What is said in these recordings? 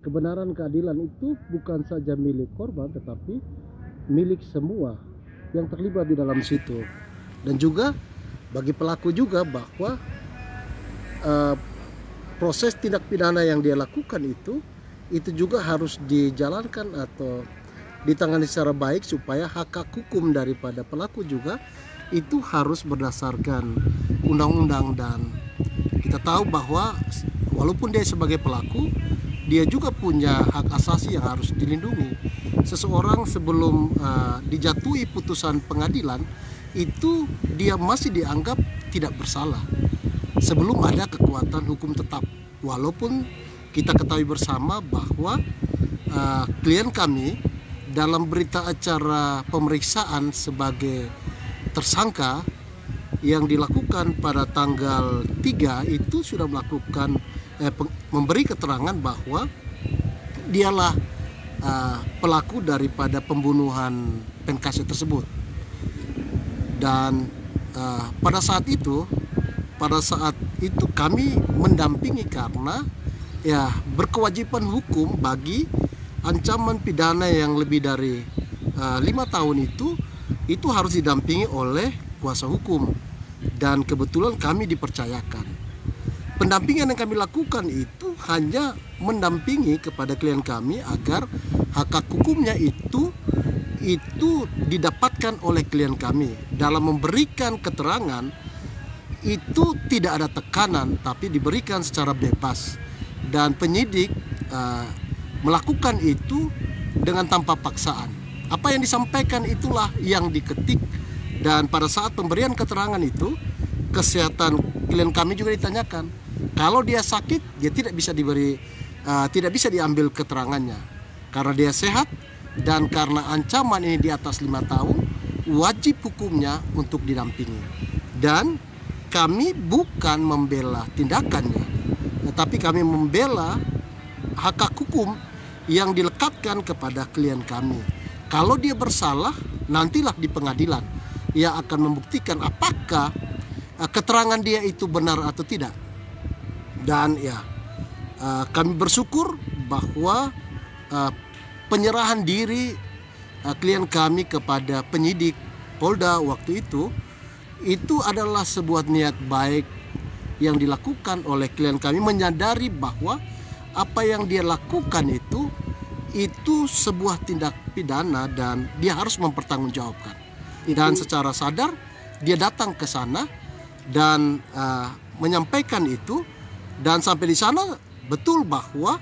kebenaran keadilan itu bukan saja milik korban tetapi milik semua yang terlibat di dalam situ. Dan juga bagi pelaku juga bahwa proses tindak pidana yang dia lakukan itu juga harus dijalankan atau ditangani secara baik supaya hak hukum daripada pelaku juga itu harus berdasarkan undang-undang. Dan kita tahu bahwa walaupun dia sebagai pelaku, dia juga punya hak asasi yang harus dilindungi. Seseorang sebelum dijatuhi putusan pengadilan itu dia masih dianggap tidak bersalah sebelum ada kekuatan hukum tetap. Walaupun kita ketahui bersama bahwa klien kami dalam berita acara pemeriksaan sebagai tersangka yang dilakukan pada tanggal 3 itu sudah melakukan memberi keterangan bahwa dialah pelaku daripada pembunuhan Penkase tersebut. Dan pada saat itu kami mendampingi karena ya berkewajiban hukum bagi ancaman pidana yang lebih dari 5 tahun itu harus didampingi oleh kuasa hukum. Dan kebetulan kami dipercayakan. Pendampingan yang kami lakukan itu hanya mendampingi kepada klien kami agar hak hukumnya itu didapatkan oleh klien kami. Dalam memberikan keterangan itu tidak ada tekanan tapi diberikan secara bebas. Dan penyidik melakukan itu dengan tanpa paksaan. Apa yang disampaikan itulah yang diketik. Dan pada saat pemberian keterangan itu, kesehatan klien kami juga ditanyakan. Kalau dia sakit, dia tidak bisa diambil keterangannya. Karena dia sehat dan karena ancaman ini di atas 5 tahun, wajib hukumnya untuk didampingi. Dan kami bukan membela tindakannya, tetapi kami membela hak hukum yang dilekatkan kepada klien kami. Kalau dia bersalah, nantilah di pengadilan ia akan membuktikan apakah keterangan dia itu benar atau tidak. Dan ya kami bersyukur bahwa penyerahan diri klien kami kepada penyidik Polda waktu itu adalah sebuah niat baik yang dilakukan oleh klien kami, menyadari bahwa apa yang dia lakukan itu sebuah tindak pidana dan dia harus mempertanggungjawabkan. Dan secara sadar dia datang ke sana dan menyampaikan itu. Dan sampai di sana betul bahwa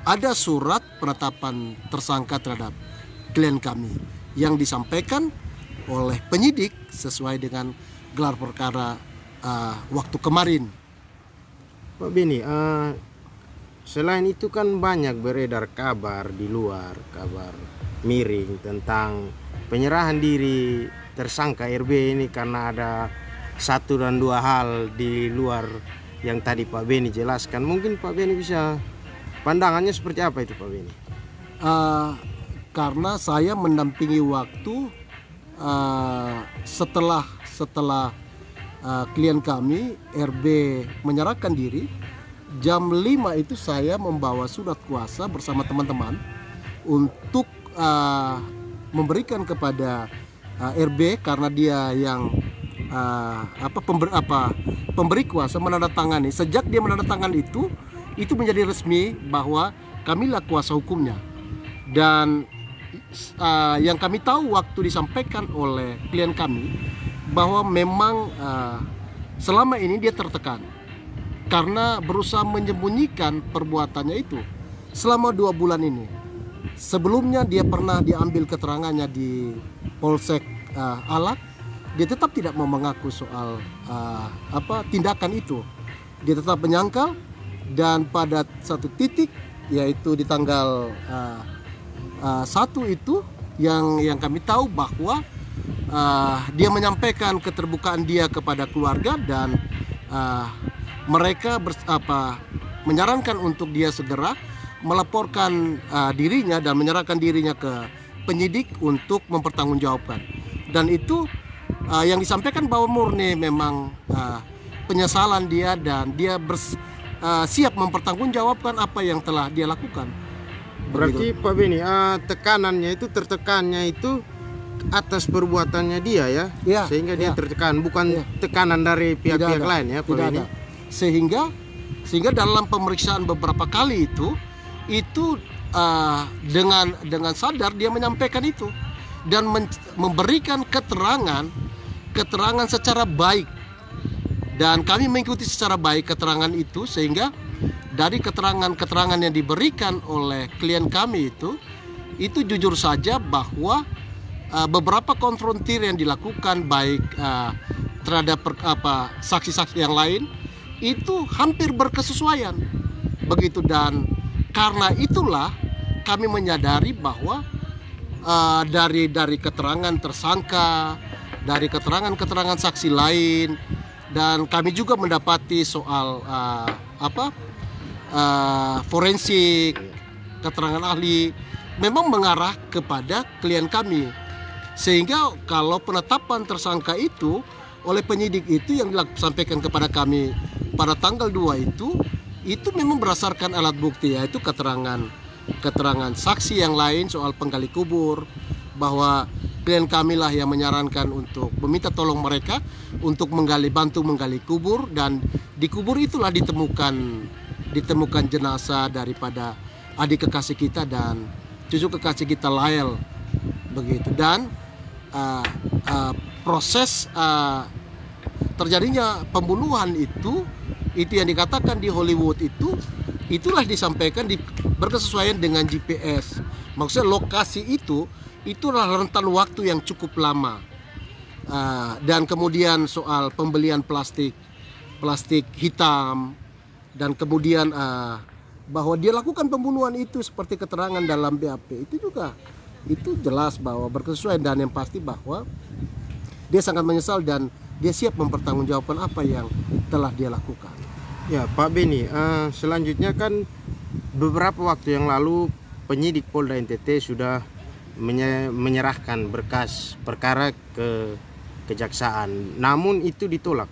ada surat penetapan tersangka terhadap klien kami yang disampaikan oleh penyidik sesuai dengan gelar perkara waktu kemarin. Pak Beni, selain itu kan banyak beredar kabar di luar, kabar miring tentang penyerahan diri tersangka RB ini karena ada 1 dan 2 hal di luar yang tadi Pak Beni jelaskan. Mungkin Pak Beni bisa pandangannya seperti apa itu Pak Beni? Karena saya mendampingi waktu setelah klien kami RB menyerahkan diri, jam 5 itu saya membawa surat kuasa bersama teman-teman untuk memberikan kepada RB karena dia yang pemberi kuasa menandatangani. Sejak dia menandatangani itu menjadi resmi bahwa kamilah kuasa hukumnya. Dan yang kami tahu waktu disampaikan oleh klien kami bahwa memang selama ini dia tertekan karena berusaha menyembunyikan perbuatannya itu selama 2 bulan ini. Sebelumnya dia pernah diambil keterangannya di Polsek Alak, dia tetap tidak mau mengaku soal tindakan itu. Dia tetap menyangkal, dan pada satu titik yaitu di tanggal 1 itu yang kami tahu bahwa dia menyampaikan keterbukaan dia kepada keluarga dan mereka menyarankan untuk dia segera melaporkan dirinya dan menyerahkan dirinya ke penyidik untuk mempertanggungjawabkan. Dan itu yang disampaikan bahwa murni memang penyesalan dia, dan dia siap mempertanggungjawabkan apa yang telah dia lakukan. Berarti Begitu. Pak Beni, tekanannya itu tertekannya itu atas perbuatannya dia ya, Ya, sehingga dia ya. tertekan, bukan Ya. tekanan dari Tidak pihak-pihak ada, lain ya Pak tidak Beni. ada. Sehingga dalam pemeriksaan beberapa kali itu dengan sadar dia menyampaikan itu dan memberikan keterangan secara baik, dan kami mengikuti secara baik keterangan itu, sehingga dari keterangan yang diberikan oleh klien kami itu jujur saja bahwa beberapa konfrontir yang dilakukan baik terhadap saksi-saksi yang lain itu hampir berkesesuaian begitu, dan karena itulah kami menyadari bahwa dari keterangan tersangka, dari keterangan saksi lain, dan kami juga mendapati soal forensik, keterangan ahli memang mengarah kepada klien kami, sehingga kalau penetapan tersangka itu oleh penyidik itu yang disampaikan kepada kami pada tanggal 2 itu memang berdasarkan alat bukti, yaitu keterangan saksi yang lain soal penggali kubur, bahwa klien kami lah yang menyarankan untuk meminta tolong mereka untuk bantu menggali kubur, dan di kubur itulah ditemukan jenazah daripada adik kekasih kita dan cucu kekasih kita Lael begitu. Dan proses terjadinya pembunuhan itu yang dikatakan di Hollywood itulah disampaikan berkesesuaian dengan GPS. Maksudnya lokasi itulah rentan waktu yang cukup lama. Dan kemudian soal pembelian plastik hitam, dan kemudian bahwa dia lakukan pembunuhan itu seperti keterangan dalam BAP itu jelas bahwa berkesesuaian, dan yang pasti bahwa dia sangat menyesal dan dia siap mempertanggungjawabkan apa yang telah dia lakukan. Ya Pak Beni, selanjutnya kan beberapa waktu yang lalu penyidik Polda NTT sudah menyerahkan berkas perkara ke kejaksaan, namun itu ditolak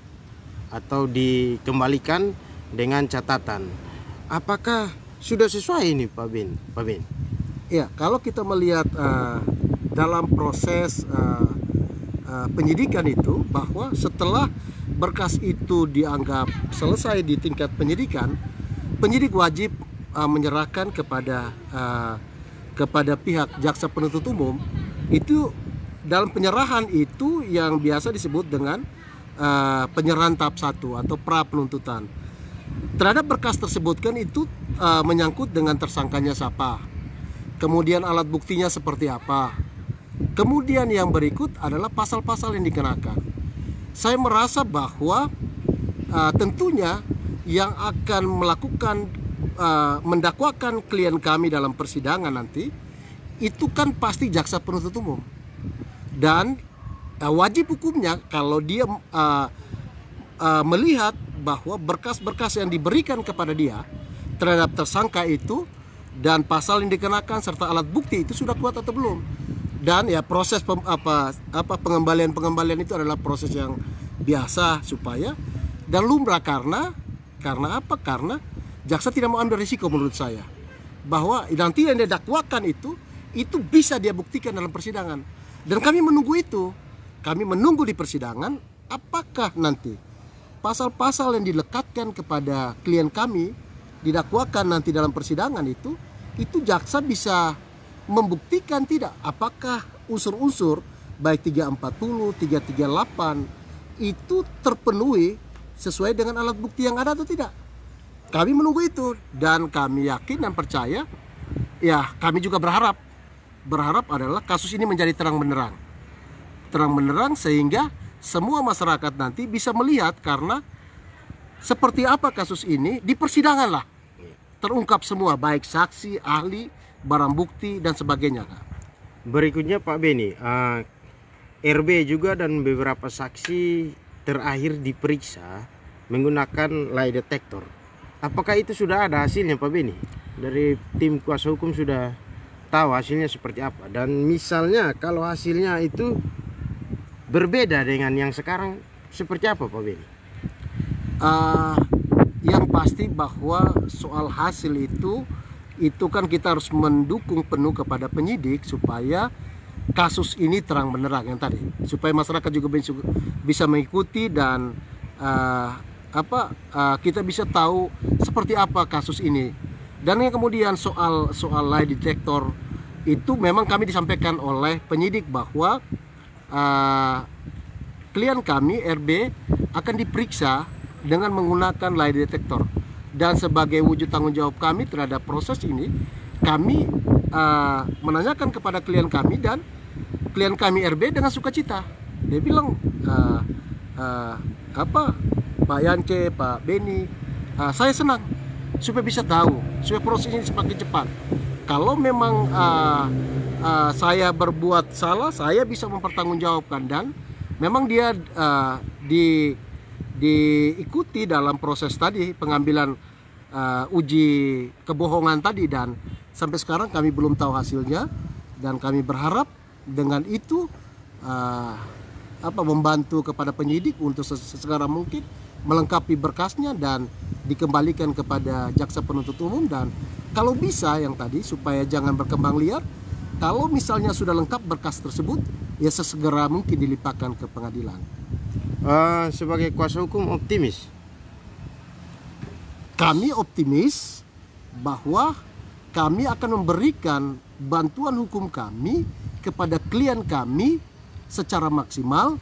atau dikembalikan dengan catatan. Apakah sudah sesuai ini Pak Ben? Ya, kalau kita melihat dalam proses penyidikan itu, bahwa setelah berkas itu dianggap selesai di tingkat penyidikan, penyidik wajib menyerahkan kepada pihak jaksa penuntut umum. Itu dalam penyerahan itu yang biasa disebut dengan penyerahan tahap 1 atau pra penuntutan. Terhadap berkas tersebut kan itu menyangkut dengan tersangkanya siapa, kemudian alat buktinya seperti apa, kemudian yang berikut adalah pasal-pasal yang dikenakan. Saya merasa bahwa tentunya yang akan mendakwakan klien kami dalam persidangan nanti itu kan pasti jaksa penuntut umum, dan wajib hukumnya kalau dia melihat bahwa berkas-berkas yang diberikan kepada dia terhadap tersangka itu dan pasal yang dikenakan serta alat bukti itu sudah kuat atau belum. Dan ya proses pengembalian itu adalah proses yang biasa supaya dan lumrah, karena apa? Karena jaksa tidak mau ambil risiko menurut saya bahwa nanti yang dia dakwakan itu bisa dia buktikan dalam persidangan, dan kami menunggu itu. Kami menunggu di persidangan apakah nanti pasal-pasal yang dilekatkan kepada klien kami didakwakan nanti dalam persidangan itu jaksa bisa membuktikan tidak, apakah unsur-unsur baik 340, 338 itu terpenuhi sesuai dengan alat bukti yang ada atau tidak. Kami menunggu itu, dan kami yakin dan percaya, ya kami juga berharap adalah kasus ini menjadi terang benderang sehingga semua masyarakat nanti bisa melihat, karena seperti apa kasus ini di persidangan lah terungkap semua, baik saksi, ahli, barang bukti dan sebagainya. Berikutnya Pak Beni, RB juga dan beberapa saksi terakhir diperiksa menggunakan lie detector. Apakah itu sudah ada hasilnya Pak Beni? Dari tim kuasa hukum sudah tahu hasilnya seperti apa? Dan misalnya kalau hasilnya itu berbeda dengan yang sekarang, seperti apa Pak Beni? Yang pasti bahwa soal hasil itu kan kita harus mendukung penuh kepada penyidik supaya kasus ini terang benderang yang tadi, supaya masyarakat juga bisa mengikuti dan kita bisa tahu seperti apa kasus ini. Dan yang kemudian soal lie detector itu memang kami disampaikan oleh penyidik bahwa klien kami RB akan diperiksa dengan menggunakan lie detector, dan sebagai wujud tanggung jawab kami terhadap proses ini, kami menanyakan kepada klien kami, dan klien kami RB dengan sukacita dia bilang Pak Yance, Pak Beni, saya senang supaya bisa tahu, supaya proses ini semakin cepat. Kalau memang saya berbuat salah, saya bisa mempertanggungjawabkan, dan memang dia diikuti dalam proses tadi pengambilan uji kebohongan tadi, dan sampai sekarang kami belum tahu hasilnya, dan kami berharap dengan itu membantu kepada penyidik untuk sesegera mungkin melengkapi berkasnya dan dikembalikan kepada jaksa penuntut umum, dan kalau bisa yang tadi supaya jangan berkembang liar, kalau misalnya sudah lengkap berkas tersebut ya sesegera mungkin dilimpahkan ke pengadilan. Sebagai kuasa hukum optimis? Kami optimis bahwa kami akan memberikan bantuan hukum kami kepada klien kami secara maksimal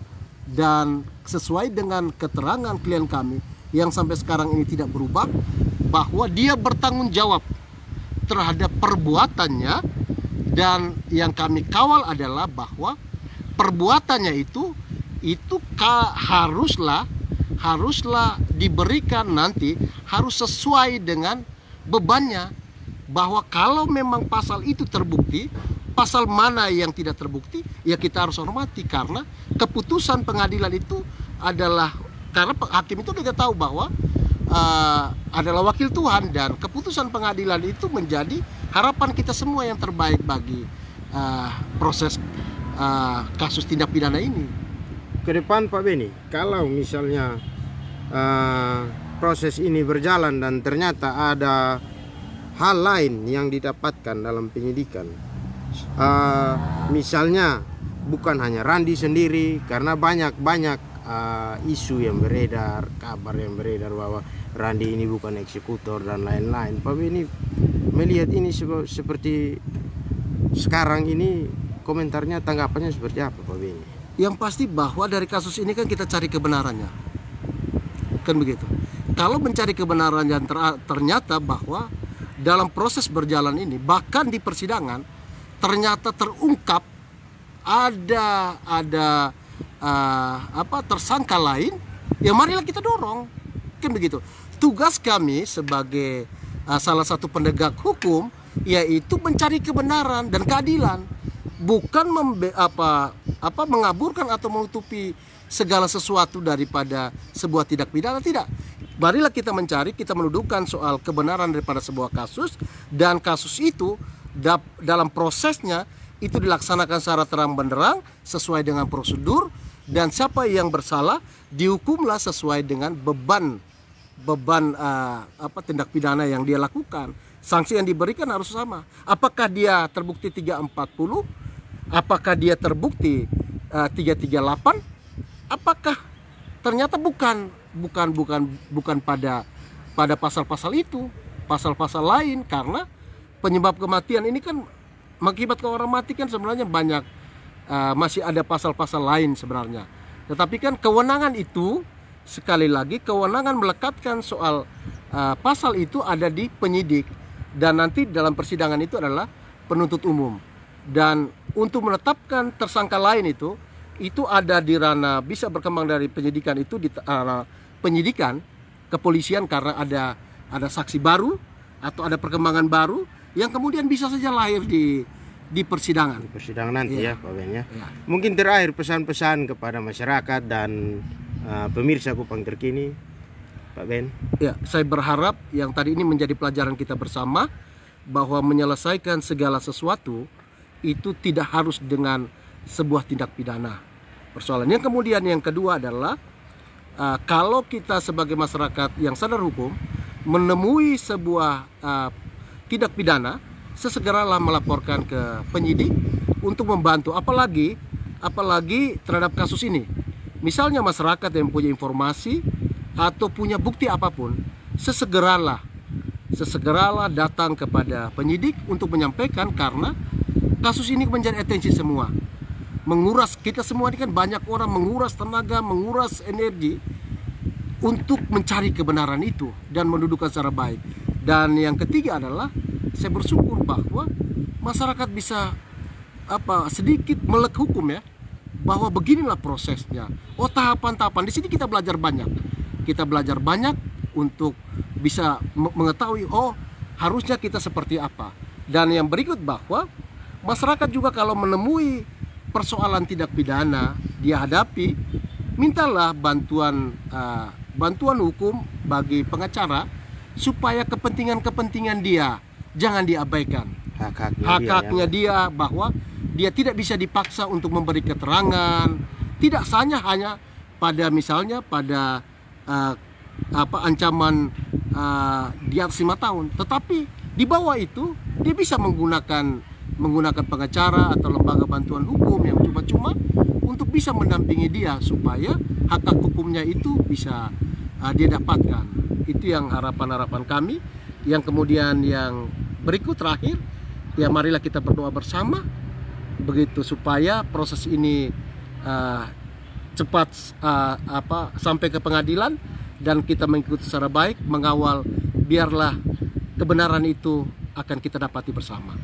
dan sesuai dengan keterangan klien kami yang sampai sekarang ini tidak berubah, bahwa dia bertanggung jawab terhadap perbuatannya, dan yang kami kawal adalah bahwa perbuatannya itu haruslah diberikan nanti, harus sesuai dengan bebannya, bahwa kalau memang pasal itu terbukti, pasal mana yang tidak terbukti ya kita harus hormati, karena keputusan pengadilan itu adalah, karena hakim itu juga tahu bahwa adalah wakil Tuhan, dan keputusan pengadilan itu menjadi harapan kita semua yang terbaik bagi proses kasus tindak pidana ini. Ke depan Pak Beni, kalau misalnya proses ini berjalan dan ternyata ada hal lain yang didapatkan dalam penyidikan, misalnya bukan hanya Randi sendiri, karena banyak isu yang beredar, kabar yang beredar bahwa Randi ini bukan eksekutor dan lain-lain. Pak Beni melihat ini seperti sekarang ini, komentarnya, tanggapannya seperti apa Pak Beni? Yang pasti bahwa dari kasus ini kan kita cari kebenarannya, kan begitu. Kalau mencari kebenarannya ternyata bahwa dalam proses berjalan ini, bahkan di persidangan ternyata terungkap ada tersangka lain, ya marilah kita dorong, kan begitu. Tugas kami sebagai salah satu penegak hukum yaitu mencari kebenaran dan keadilan, bukan mengaburkan atau menutupi segala sesuatu daripada sebuah tindak pidana, tidak. Marilah kita mencari, kita mendudukan soal kebenaran daripada sebuah kasus, dan kasus itu dalam prosesnya itu dilaksanakan secara terang benderang sesuai dengan prosedur, dan siapa yang bersalah dihukumlah sesuai dengan beban tindak pidana yang dia lakukan. Sanksi yang diberikan harus sama. Apakah dia terbukti 340? Apakah dia terbukti 338? Apakah ternyata bukan pada pasal-pasal itu, pasal-pasal lain, karena penyebab kematian ini kan mengakibatkan orang mati kan sebenarnya banyak, masih ada pasal-pasal lain sebenarnya. Tetapi kan kewenangan itu, sekali lagi kewenangan melekatkan soal pasal itu ada di penyidik, dan nanti dalam persidangan itu adalah penuntut umum. Dan untuk menetapkan tersangka lain itu ada di ranah, bisa berkembang dari penyidikan itu di penyidikan kepolisian, karena ada saksi baru atau ada perkembangan baru yang kemudian bisa saja lahir di persidangan. Di persidangan nanti ya Pak Ben ya. Mungkin terakhir pesan-pesan kepada masyarakat dan pemirsa Kupang Terkini, Pak Ben. Ya, saya berharap yang tadi ini menjadi pelajaran kita bersama, bahwa menyelesaikan segala sesuatu itu tidak harus dengan sebuah tindak pidana persoalan. Yang kemudian yang kedua adalah kalau kita sebagai masyarakat yang sadar hukum menemui sebuah tindak pidana, sesegeralah melaporkan ke penyidik untuk membantu, apalagi terhadap kasus ini. Misalnya masyarakat yang punya informasi atau punya bukti apapun, sesegeralah datang kepada penyidik untuk menyampaikan, karena kasus ini menjadi atensi semua. Menguras, kita semua ini kan banyak orang menguras tenaga, menguras energi untuk mencari kebenaran itu dan mendudukan secara baik. Dan yang ketiga adalah saya bersyukur bahwa masyarakat bisa sedikit melek hukum ya, bahwa beginilah prosesnya. Oh, tahapan-tahapan. Di sini kita belajar banyak. Kita belajar banyak untuk bisa mengetahui, oh, harusnya kita seperti apa. Dan yang berikut bahwa masyarakat juga kalau menemui persoalan tindak pidana dia hadapi, mintalah bantuan hukum bagi pengacara supaya kepentingan dia jangan diabaikan. Hak-haknya dia, bahwa dia tidak bisa dipaksa untuk memberi keterangan, tidak hanya pada misalnya pada ancaman di atas 5 tahun, tetapi di bawah itu dia bisa menggunakan pengacara atau lembaga bantuan hukum yang cuma-cuma untuk bisa mendampingi dia supaya hak hukumnya itu bisa dia dapatkan. Itu yang harapan kami. Yang kemudian yang berikut terakhir, ya marilah kita berdoa bersama begitu supaya proses ini cepat sampai ke pengadilan dan kita mengikuti secara baik, mengawal, biarlah kebenaran itu akan kita dapati bersama.